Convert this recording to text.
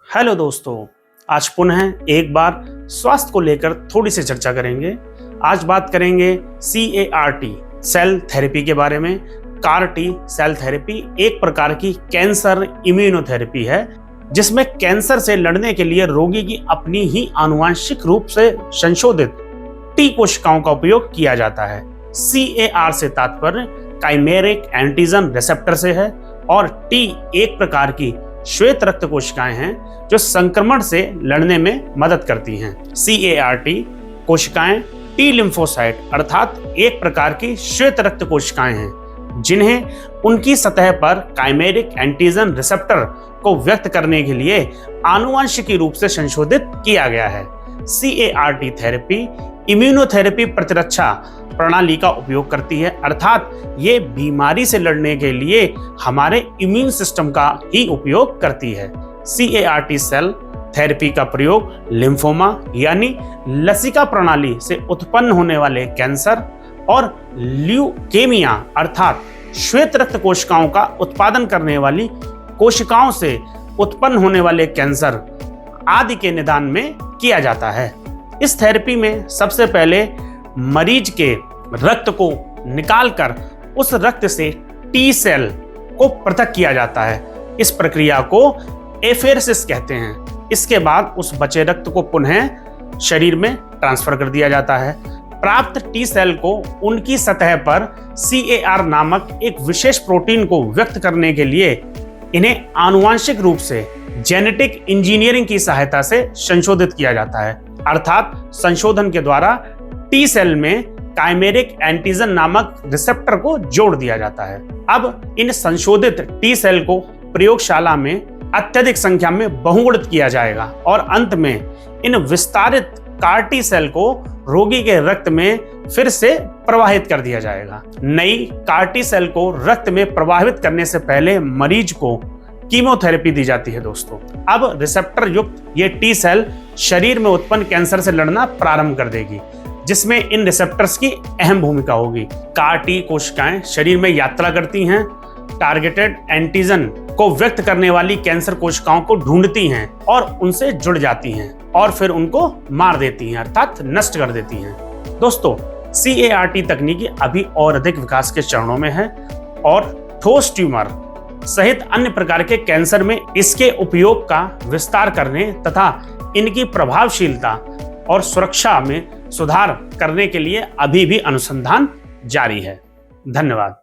Hello दोस्तों, आज पुनः एक बार स्वास्थ्य को लेकर थोड़ी सी चर्चा करेंगे। आज बात करेंगे CAR-T सेल थेरेपी के बारे में। CAR-T सेल थेरेपी एक प्रकार की कैंसर इम्यूनोथेरेपी है जिसमें कैंसर से लड़ने के लिए रोगी की अपनी ही आनुवंशिक रूप से संशोधित T कोशिकाओं का उपयोग किया जाता है। CAR से तात्पर्य काइमेरिक एंटीजन रिसेप्टर से है और T एक प्रकार की श्वेत रक्त कोशिकाएं हैं जो संक्रमण से लड़ने में मदद करती हैं। CAR-T कोशिकाएं T लिम्फोसाइट अर्थात एक प्रकार की श्वेत रक्त कोशिकाएं हैं जिन्हें उनकी सतह पर काइमेरिक एंटीजन रिसेप्टर को व्यक्त करने के लिए आनुवंशिकी रूप से संशोधित किया गया है। CAR-T थेरेपी इम्यूनोथेरेपी प्रतिरक्षा प्रणाली का उपयोग करती है, अर्थात ये बीमारी से लड़ने के लिए हमारे इम्यून सिस्टम का ही उपयोग करती है। CAR-T सेल थेरेपी का प्रयोग लिम्फोमा यानी लसिका प्रणाली से उत्पन्न होने वाले कैंसर और ल्यूकेमिया अर्थात श्वेत रक्त कोशिकाओं का उत्पादन करने वाली कोशिकाओं से उत्पन्न होने वाले कैंसर आदि के निदान में किया जाता है। इस थेरेपी में सबसे पहले मरीज के रक्त को निकालकर उस रक्त से T सेल को पृथक किया जाता है। इस प्रक्रिया को एफेरेसिस कहते हैं। इसके बाद उस बचे रक्त को पुनः शरीर में ट्रांसफर कर दिया जाता है। प्राप्त T सेल को उनकी सतह पर CAR नामक एक विशेष प्रोटीन को व्यक्त करने के लिए इन्हें आनुवंशिक रूप से जेनेटिक इंजीनियरिंग की सहायता से संशोधित किया जाता है, अर्थात संशोधन के द्वारा T सेल में काइमेरिक एंटीजन नामक रिसेप्टर को जोड़ दिया जाता है। अब इन संशोधित T सेल को प्रयोगशाला में अत्यधिक संख्या में बहुगुणित किया जाएगा और अंत में इन विस्तारित CAR-T सेल को रोगी के रक्त में फिर से प्रवाहित कर दिया जाएगा। नई CAR-T सेल को रक्त में प्रवाहित करने से पहले मरीज को कीमोथेरेपी दी जाती है। दोस्तों, अब रिसेप्टर युक्त ये T सेल शरीर में उत्पन्न कैंसर से लड़ना प्रारंभ कर देगी, जिसमें इन रिसेप्टर्स की अहम भूमिका होगी। CAR-T कोशिकाएं शरीर में यात्रा करती हैं, टारगेटेड एंटीजन को व्यक्त करने वाली कैंसर कोशिकाओं को ढूंढती हैं और उनसे जुड़ जाती हैं और फिर उनको मार देती हैं, अर्थात नष्ट कर देती हैं। दोस्तों, CAR-T तकनीकी अभी और अधिक विकास के चरणों में है और ठोस ट्यूमर सहित अन्य प्रकार के कैंसर में इसके उपयोग का विस्तार करने तथा इनकी प्रभावशीलता और सुरक्षा में सुधार करने के लिए अभी भी अनुसंधान जारी है। धन्यवाद।